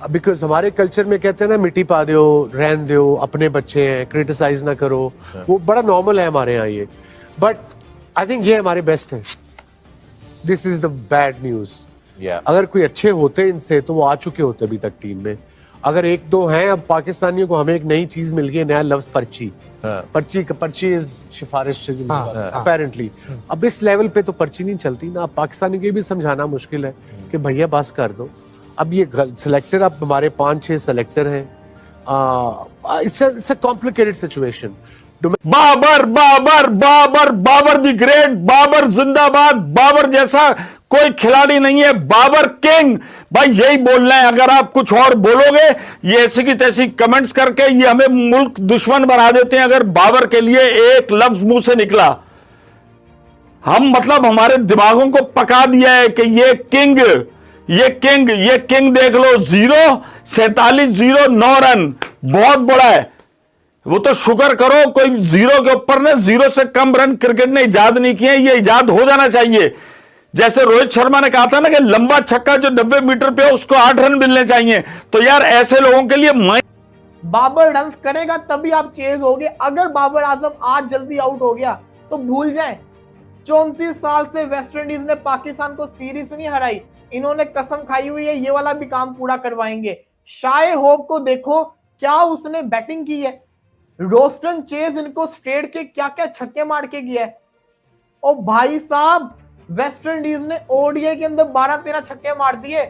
Because हमारे culture में कहते हैं ना, मिट्टी पा दो, रहन दो, अपने बच्चे हैं, क्रिटिसाइज ना करो, वो बड़ा नॉर्मल है हमारे यहाँ ये। बट आई थिंक ये हमारे बेस्ट है। This is the bad news. अगर कोई अच्छे होते इनसे तो वो आ चुके होते अभी तक टीम में। अगर एक दो हैं, अब पाकिस्तानियों को हमें एक नई चीज मिल गई, नया लफ्ज पर्ची। पर्ची इज सिफारिश अपेरेंटली। अब इस लेवल पे तो पर्ची नहीं चलती ना। अब पाकिस्तानी को भी समझाना मुश्किल है कि भैया बस कर दो। अब ये सिलेक्टर, अब हमारे 5-6 सिलेक्टर हैं। It's a complicated situation. Babar Babar Babar Babar the great, Babar जिंदाबाद। बाबर जैसा कोई खिलाड़ी नहीं है, बाबर किंग। भाई यही बोलना है। अगर आप कुछ और बोलोगे, ये ऐसी की तैसी कमेंट्स करके ये हमें मुल्क दुश्मन बना देते हैं। अगर बाबर के लिए एक लफ्ज मुंह से निकला, हम मतलब हमारे दिमागों को पका दिया है कि ये किंग, ये किंग, ये किंग देख लो। 0-47 9 रन बहुत बड़ा है। वो तो शुक्र करो कोई 0 के ऊपर ने 0 से कम रन क्रिकेट ने इजाद नहीं किए। ये इजाद हो जाना चाहिए। जैसे रोहित शर्मा ने कहा था ना कि लंबा छक्का जो 90 मीटर पे है उसको 8 रन मिलने चाहिए। तो यार ऐसे लोगों के लिए बाबर रन करेगा तभी आप चेज होगे। अगर बाबर आजम आज जल्दी आउट हो गया तो भूल जाएं। 34 साल से वेस्ट इंडीज ने पाकिस्तान को सीरीज नहीं हराई। इन्होंने कसम खाई हुई है ये वाला भी काम पूरा करवाएंगे। शाय होप को देखो क्या उसने बैटिंग की है। रोस्टन चेज इनको स्ट्रेट के क्या क्या छक्के मार के गया है। और भाई साहब वेस्ट इंडीज ने ओडीआई के अंदर 12-13 छक्के मार दिए।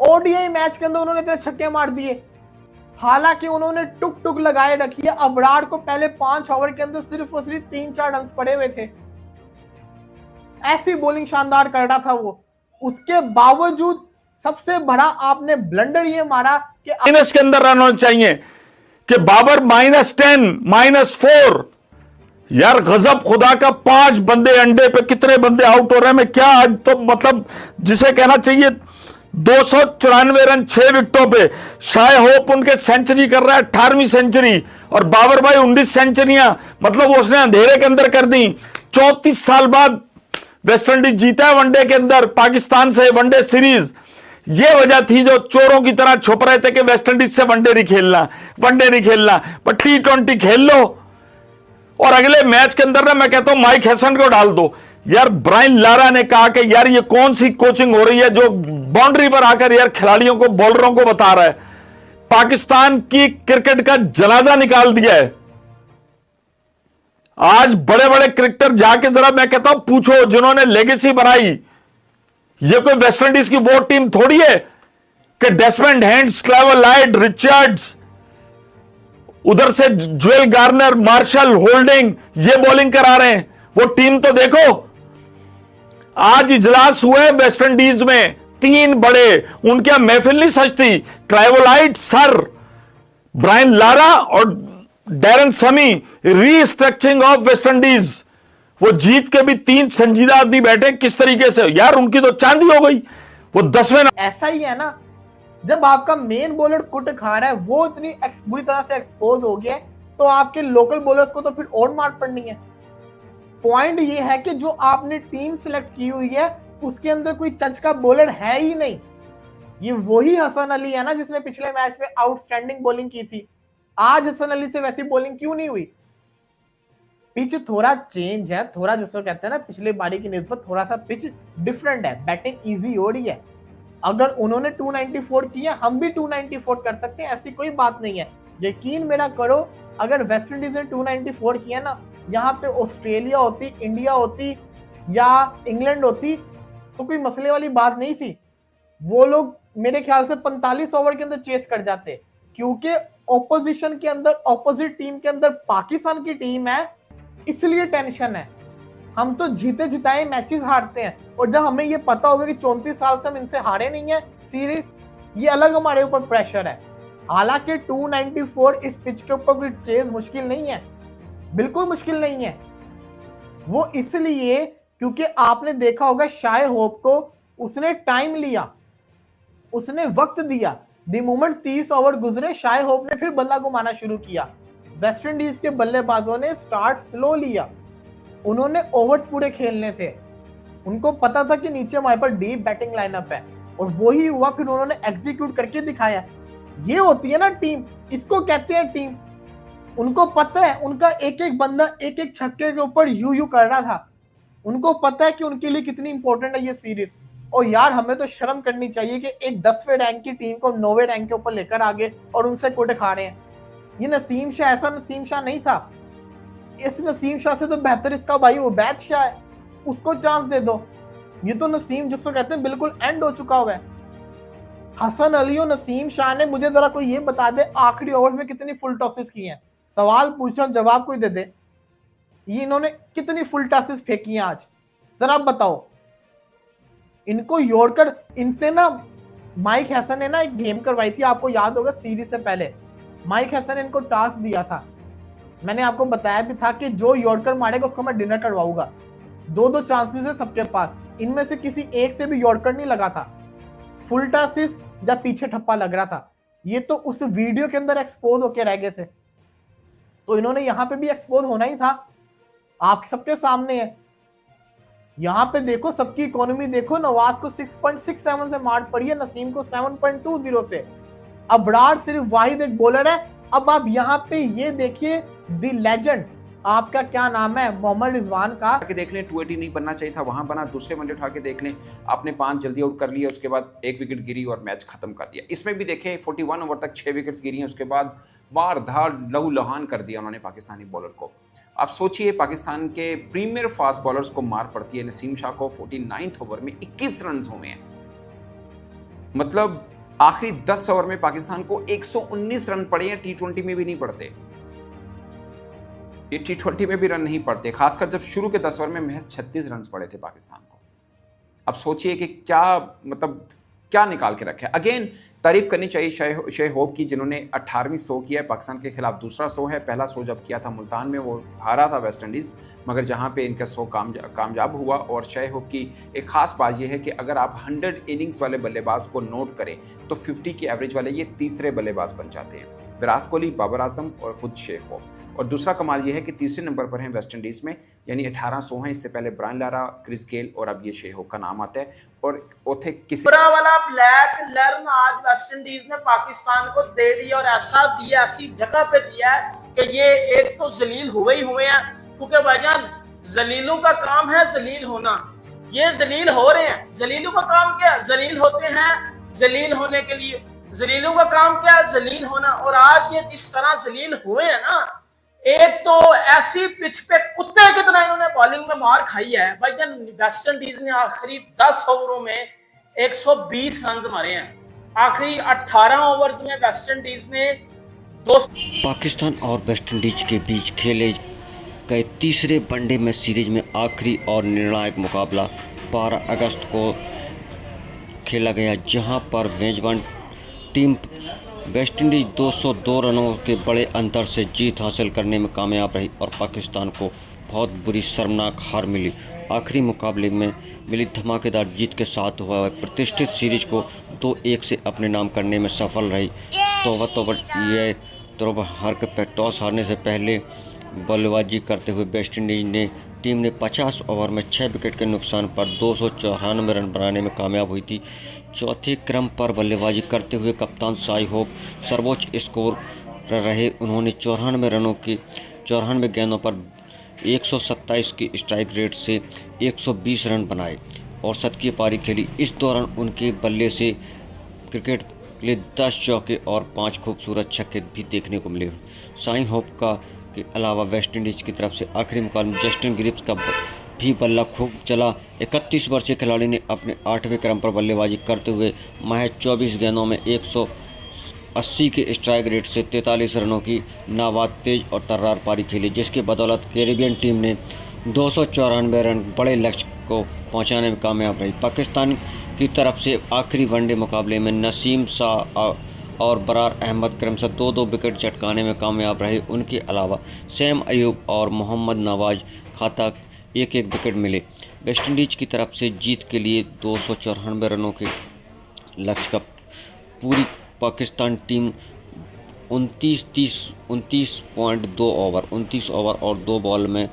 ओडीआई मैच के अंदर उन्होंने इतने छक्के मार दिए। हालांकि उन्होंने टुक टुक लगाए रखी है। अबरार को पहले 5 ओवर के अंदर सिर्फ और सिर्फ 3-4 रन पड़े हुए थे। ऐसी बॉलिंग शानदार कर रहा था वो। उसके बावजूद सबसे बड़ा आपने ब्लंडर ये मारा कि माइनस के अंदर रन होने चाहिए कि बाबर -10 -4। यार गजब खुदा का। 5 बंदे अंडे पे कितने बंदे आउट हो रहे हैं। मैं क्या आज तो मतलब जिसे कहना चाहिए 294 रन 6 विकेटों पे। शाय होप उनके सेंचुरी कर रहा है, 18वीं सेंचुरी। और बाबर भाई 19 सेंचुरियां मतलब उसने अंधेरे के अंदर कर दी। 34 साल बाद वेस्ट इंडीज जीता है वनडे के अंदर पाकिस्तान से वनडे सीरीज। ये वजह थी जो चोरों की तरह छुप रहे थे कि वेस्ट इंडीज से वनडे नहीं खेलना, वनडे नहीं खेलना, पर T20 खेल लो। और अगले मैच के अंदर ना मैं कहता हूं माइक हैसन को डाल दो। यार ब्रायन लारा ने कहा कि यार ये कौन सी कोचिंग हो रही है जो बाउंड्री पर आकर यार खिलाड़ियों को, बॉलरों को बता रहा है। पाकिस्तान की क्रिकेट का जनाजा निकाल दिया है। आज बड़े बड़े क्रिकेटर जाके जरा मैं कहता हूं पूछो जिन्होंने लेगेसी बनाई। ये कोई वेस्ट इंडीज की वो टीम थोड़ी है कि Desmond hands, clever light, Richards, उधर से ज्वेल गार्नर, मार्शल, होल्डिंग ये बॉलिंग करा रहे हैं। वो टीम तो देखो। आज इजलास हुए वेस्ट इंडीज में 3 बड़े, उनके महफिल नहीं सजती। क्लाइवोलाइट सर, ब्रायन लारा और डैरन समी, रीस्ट्रक्चरिंग ऑफ वेस्ट इंडीज। वो जीत के भी 3 संजीदा आदमी बैठे किस तरीके से। यार उनकी तो चांदी हो गई। वो 10वें ऐसा ही है ना, जब आपका मेन बॉलर कुट खा रहा है, वो इतनी बुरी तरह से एक्सपोज हो गया है, तो आपके लोकल बॉलर्स को तो फिर और मार पड़नी है। पॉइंट ये है कि जो आपने टीम सिलेक्ट की हुई है उसके अंदर कोई चच का बॉलर है ही नहीं। ये वही हसन अली है ना जिसने पिछले मैच में आउटस्टैंडिंग बॉलिंग की थी। आज हसन अली से वैसी बॉलिंग क्यों नहीं हुई? पिच थोड़ा चेंज है, थोड़ा जिसको कहते हैं ना पिछले बारी की निस्बत थोड़ा सा पिच डिफरेंट है, बैटिंग इजी हो रही है। अगर उन्होंने 294 किया, हम भी 294 कर सकते हैं, ऐसी कोई बात नहीं है। यकीन मेरा करो, अगर वेस्ट इंडीज ने 294 किया ना, यहाँ पे ऑस्ट्रेलिया होती, इंडिया होती या इंग्लैंड होती तो कोई मसले वाली बात नहीं थी। वो लोग मेरे ख्याल से 45 ओवर के अंदर चेस कर जाते, क्योंकि ऑपोजिशन के अंदर, ऑपोजिट टीम के अंदर पाकिस्तान की टीम है, इसलिए टेंशन है। हम तो जीते जिताए मैचेस हारते हैं, और जब हमें ये पता होगा कि 34 साल से हम इनसे हारे नहीं है सीरीज, ये अलग हमारे ऊपर प्रेशर है। हालांकि 294 इस पिच के ऊपर कोई चेज मुश्किल नहीं है, बिल्कुल मुश्किल नहीं है। वो इसलिए क्योंकि आपने देखा होगा शाय होप को उसने टाइम लिया, उसने वक्त दिया। द मोमेंट 30 ओवर गुजरे, शाय होप ने फिर बल्ला घुमाना शुरू किया। वेस्ट इंडीज के बल्लेबाजों ने स्टार्ट स्लो लिया, उन्होंने ओवर्स पूरे खेलने थे। उनको पता था कि नीचे हमारे पर डीप बैटिंग लाइनअप है, और वही हुआ, फिर उन्होंने एग्जीक्यूट करके दिखाया। ये होती है ना टीम, इसको कहते हैं टीम। उनको पता है उनका एक एक बंदा एक एक छक्के के ऊपर यू कर रहा था, उनको पता है कि उनके लिए कितनी इंपॉर्टेंट है ये सीरीज। और यार हमें तो शर्म करनी चाहिए कि एक 10वें रैंक की टीम को 9वें रैंक के ऊपर लेकर आगे और उनसे कुट खा रहे हैं। ये नसीम शाह ऐसा नसीम शाह नहीं था, इस नसीम शाह से तो बेहतर इसका भाई उबैद शाह है, उसको चांस दे दो। ये तो नसीम जिसको कहते हैं बिल्कुल एंड हो चुका हुआ है। हसन अली और नसीम शाह ने, मुझे जरा कोई ये बता दे आखिरी ओवर में कितनी फुल टॉसेस की हैं। सवाल पूछो जवाब कोई दे दे, ये इन्होंने कितनी फुल टॉसेस फेंकी हैं आज, जरा आप बताओ। इनको यॉर्कर, इनसे ना माइक हैसन ने ना एक गेम करवाई थी, आपको याद होगा सीरीज से पहले माइक हैसन ने इनको टास्क दिया था। मैंने आपको बताया भी था कि जो यॉर्कर मारेगा उसको मैं डिनर करवाऊंगा। 2-2 चांसेस है सबके पास, इनमें से किसी एक से भी यॉर्कर नहीं लगा था, फुल टॉसेस या पीछे ठप्पा लग रहा था। ये तो उस वीडियो के अंदर एक्सपोज होके रह गए थे, तो इन्होंने यहां पे भी एक्सपोज होना ही था, आप सबके सामने है। यहां पे देखो सबकी इकोनॉमी देखो, नवाज को 6.67 से मार पड़ी है, नसीम को 7.20 से। अबरार सिर्फ वाहिद एक बॉलर है। अब आप यहाँ पे ये देखिए द लेजेंड, आपका क्या नाम है, मोहम्मद रिजवान का के देख लें 280 नहीं बनना चाहिए था, वहां बना। दूसरे वनडे उठा के देख लें, आपने 5 जल्दी आउट कर लिया, उसके बाद 1 विकेट गिरी और मैच खत्म कर दिया। इसमें भी देखें 41 ओवर तक 6 विकेट्स गिरी हैं, उसके बाद बार धार लहू लहान कर दिया उन्होंने पाकिस्तानी बॉलर को। आप सोचिए पाकिस्तान के प्रीमियर फास्ट बॉलर्स को मार पड़ती है। नसीम शाह को 49 ओवर में 21 रन हुए हैं, मतलब आखिरी 10 ओवर में पाकिस्तान को 119 रन पड़े हैं। T20 में भी नहीं पड़ते, ये T20 में भी रन नहीं पड़ते, खासकर जब शुरू के 10 ओवर में महज 36 रन पड़े थे पाकिस्तान को। अब सोचिए कि क्या मतलब क्या निकाल के रखा है। अगेन तारीफ करनी चाहिए शे होप की, जिन्होंने 18वीं 100 किया है पाकिस्तान के खिलाफ। दूसरा 100 है, पहला 100 जब किया था मुल्तान में वो हारा था वेस्ट इंडीज़, मगर जहां पे इनका 100 कामयाब हुआ। और शे होप की एक खास बात यह है कि अगर आप 100 इनिंग्स वाले बल्लेबाज को नोट करें तो 50 की एवरेज वाले ये तीसरे बल्लेबाज बन जाते हैं। विराट कोहली, बाबर आजम और खुद शे होप। और दूसरा कमाल ये है कि तीसरे नंबर पर हैं वेस्ट इंडीज़ में, यानी 1800 हैं। इससे पहले ब्रायन लारा, क्रिस गेल और अब ये शे होप का नाम आता है। और ओथे किसी वाला ब्लैक लर्न आज वेस्ट इंडीज ने पाकिस्तान को दे दिया, और ऐसा दिया, ऐसी जगह पे दिया है कि ये एक तो जलील हुए ही हुए हैं, क्योंकि भाईजान जलीलों का काम है जलील होना। ये जलील हो रहे हैं। जलीलों का काम क्या है? जलील होते हैं जलील होने के लिए। जलीलों का काम क्या है? जलील होना। और आज ये जिस तरह जलील हुए हैं ना, एक तो ऐसी पिच पे कुत्ते कितना इन्होंने बॉलिंग में मार खाई है भाईजान। वेस्ट इंडीज ने आखिरी 10 ओवरों में 120 रन मारे हैं। आखिरी 18 ओवर्स में वेस्ट इंडीज ने पाकिस्तान और वेस्ट इंडीज के बीच खेले गए तीसरे वनडे में सीरीज में आखिरी और निर्णायक मुकाबला 12 अगस्त को खेला गया, जहां पर मेजबान टीम वेस्ट इंडीज 202 रनों के बड़े अंतर से जीत हासिल करने में कामयाब रही और पाकिस्तान को बहुत बुरी शर्मनाक हार मिली। आखिरी मुकाबले में मिली धमाकेदार जीत के साथ हुआ वह प्रतिष्ठित सीरीज को 2-1 से अपने नाम करने में सफल रही। तो हार के टॉस हारने से पहले बल्लेबाजी करते हुए वेस्ट इंडीज ने टीम ने 50 ओवर में 6 विकेट के नुकसान पर 294 रन बनाने में कामयाब हुई थी। चौथे क्रम पर बल्लेबाजी करते हुए कप्तान शाई होप सर्वोच्च स्कोर रहे। उन्होंने 94 गेंदों पर 127 की स्ट्राइक रेट से 120 रन बनाए और शतकीय पारी खेली। इस दौरान उनके बल्ले से क्रिकेट के लिए 10 चौके और 5 खूबसूरत छक्के भी देखने को मिले। शाई होप के अलावा वेस्ट इंडीज की तरफ से आखिरी मुकाबले में जस्टिन गिब्स का भी बल्ला खूब चला। 31 वर्षीय खिलाड़ी ने अपने 8वें क्रम पर बल्लेबाजी करते हुए महज 24 गेंदों में 180 के स्ट्राइक रेट से 43 रनों की नाबाद तेज और तर्रार पारी खेली, जिसकी बदौलत कैरेबियन टीम ने 294 रन बड़े लक्ष्य को पहुंचाने में कामयाब रही। पाकिस्तान की तरफ से आखिरी वनडे मुकाबले में नसीम शाह और बरार अहमद क्रमशः 2-2 विकेट चटकाने में कामयाब रहे। उनके अलावा सैम अयूब और मोहम्मद नवाज खाता 1-1 विकेट मिले। वेस्ट इंडीज की तरफ से जीत के लिए 294 रनों के लक्ष्य का पूरी पाकिस्तान टीम 29 ओवर और 2 बॉल में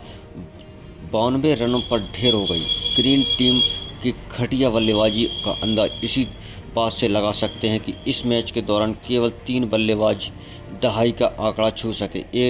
92 रनों पर ढेर हो गई। ग्रीन टीम की घटिया बल्लेबाजी का अंदाज इसी बात से लगा सकते हैं कि इस मैच के दौरान केवल 3 बल्लेबाज दहाई का आंकड़ा छू सके। ये